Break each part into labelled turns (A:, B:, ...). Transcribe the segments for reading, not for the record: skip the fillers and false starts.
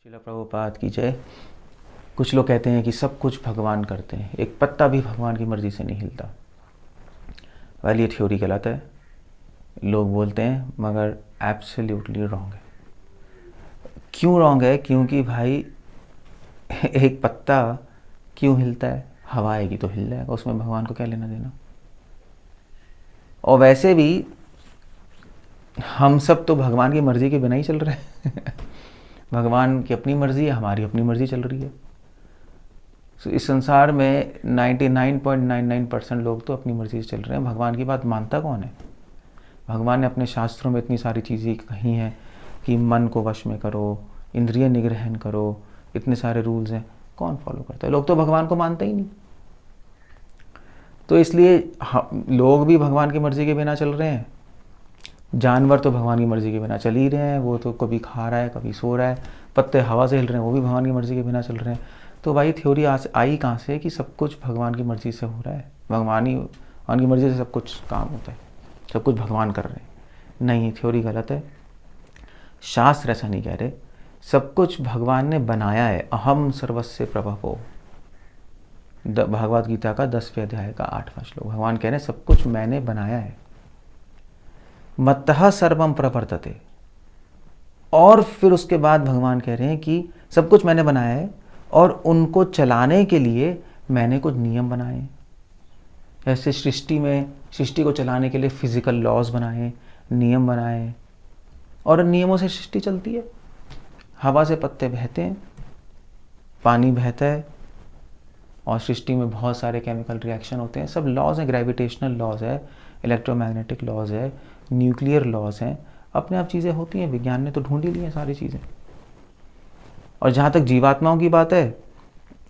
A: श्रील प्रभुपाद की जय। कुछ लोग कहते हैं कि सब कुछ भगवान करते हैं, एक पत्ता भी भगवान की मर्जी से नहीं हिलता। वेल, ये थ्योरी गलत है, लोग बोलते हैं, मगर एब्सोल्युटली रॉन्ग है। क्यों रॉन्ग है? क्योंकि भाई एक पत्ता क्यों हिलता है? हवा आएगी तो हिल जाएगा, उसमें भगवान को क्या लेना देना। और वैसे भी हम सब तो भगवान की मर्जी के बिना ही चल रहे हैं भगवान की अपनी मर्जी है, हमारी अपनी मर्जी चल रही है। तो इस संसार में 99.99% लोग तो अपनी मर्जी से चल रहे हैं। भगवान की बात मानता कौन है? भगवान ने अपने शास्त्रों में इतनी सारी चीज़ें कही हैं कि मन को वश में करो, इंद्रिय निग्रहण करो, इतने सारे रूल्स हैं, कौन फॉलो करता है? लोग तो भगवान को मानते ही नहीं। तो इसलिए लोग भी भगवान की मर्जी के बिना चल रहे हैं। जानवर तो भगवान की मर्जी के बिना चल ही रहे हैं, वो तो कभी खा रहा है, कभी सो रहा है। पत्ते हवा से हिल रहे हैं, वो भी भगवान की मर्जी के बिना चल रहे हैं। तो भाई थ्योरी आई कहाँ से कि सब कुछ भगवान की मर्जी से हो रहा है, भगवान की मर्जी से सब कुछ काम होता है, सब कुछ भगवान कर रहे हैं। नहीं, थ्योरी गलत है। शास्त्र ऐसा नहीं कह रहे। सब कुछ भगवान ने बनाया है। अहम सर्वस्य प्रभवो, भगवद गीता का 10वें अध्याय का 8वां श्लोक। भगवान कह रहे हैं सब कुछ मैंने बनाया है। मत्तः सर्वम प्रवर्तते। और फिर उसके बाद भगवान कह रहे हैं कि सब कुछ मैंने बनाया है और उनको चलाने के लिए मैंने कुछ नियम बनाए हैं। ऐसे सृष्टि को चलाने के लिए फिजिकल लॉज बनाए, नियम बनाए, और नियमों से सृष्टि चलती है। हवा से पत्ते बहते हैं, पानी बहता है, और सृष्टि में बहुत सारे केमिकल रिएक्शन होते हैं। सब लॉज हैं, ग्रेविटेशनल लॉज है, इलेक्ट्रोमैग्नेटिक लॉज है, न्यूक्लियर लॉज हैं, अपने आप चीज़ें होती हैं। विज्ञान ने तो ढूंढ ही ली हैं सारी चीज़ें। और जहाँ तक जीवात्माओं की बात है,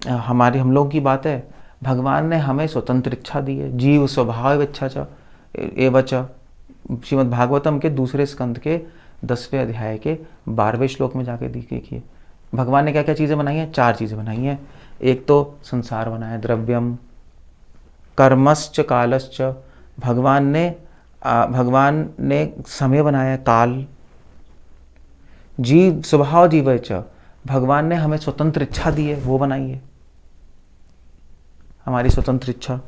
A: हम लोग की बात है, भगवान ने हमें स्वतंत्र इच्छा दी है। जीव स्वभाव इच्छा च एवं च, श्रीमद् भागवतम के 2 स्कंद के 10वें अध्याय के 12वें श्लोक में जाके देखिए भगवान ने क्या क्या चीज़ें बनाई हैं। 4 चीज़ें बनाई हैं। एक तो संसार बनाया, द्रव्यम, कर्मश्च कालश्च। भगवान ने समय बनाया, काल। जीव स्वभाव जीव च, भगवान ने हमें स्वतंत्र इच्छा दी है, वो बनाई है, हमारी स्वतंत्र इच्छा।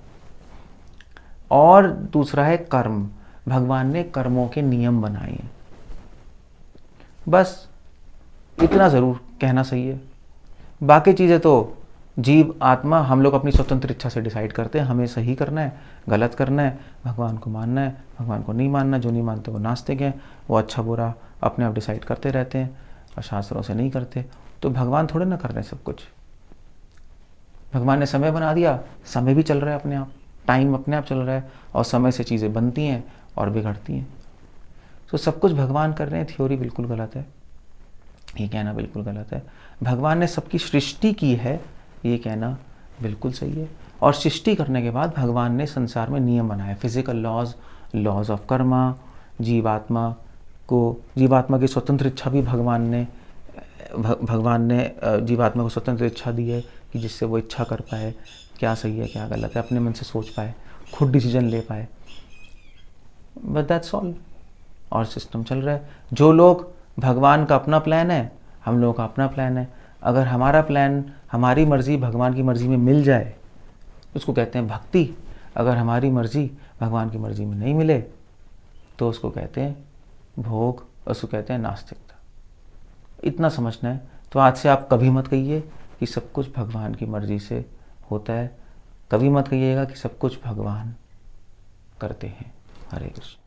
A: और दूसरा है कर्म, भगवान ने कर्मों के नियम बनाए हैं। बस इतना ज़रूर कहना सही है। बाकी चीज़ें तो जीव आत्मा हम लोग अपनी स्वतंत्र इच्छा से डिसाइड करते हैं, हमें सही करना है, गलत करना है, भगवान को मानना है, भगवान को नहीं मानना। जो नहीं मानते वो नास्तिक हैं, वो अच्छा बुरा अपने आप डिसाइड करते रहते हैं और शास्त्रों से नहीं करते। तो भगवान थोड़े ना कर रहे हैं सब कुछ। भगवान ने समय बना दिया, समय भी चल रहा है अपने आप, टाइम अपने आप चल रहा है, और समय से चीज़ें बनती हैं और बिगड़ती हैं। तो सब कुछ भगवान कर रहे हैं, थ्योरी बिल्कुल गलत है, ये कहना बिल्कुल गलत है। भगवान ने सबकी सृष्टि की है, ये कहना बिल्कुल सही है। और सृष्टि करने के बाद भगवान ने संसार में नियम बनाए, फिजिकल लॉज ऑफ कर्मा। जीवात्मा की स्वतंत्र इच्छा भी भगवान ने जीवात्मा को स्वतंत्र इच्छा दी है कि जिससे वो इच्छा कर पाए क्या सही है क्या गलत है, अपने मन से सोच पाए, खुद डिसीजन ले पाए। But that's all. और सिस्टम चल रहा है। जो लोग, भगवान का अपना प्लान है, हम लोगों का अपना प्लान है। अगर हमारा प्लान, हमारी मर्जी भगवान की मर्जी में मिल जाए, उसको कहते हैं भक्ति। अगर हमारी मर्जी भगवान की मर्जी में नहीं मिले तो उसको कहते हैं भोग, उसको कहते हैं नास्तिकता। इतना समझना है। तो आज से आप कभी मत कहिए कि सब कुछ भगवान की मर्जी से होता है। कभी मत कहिएगा कि सब कुछ भगवान करते हैं। हरे कृष्ण।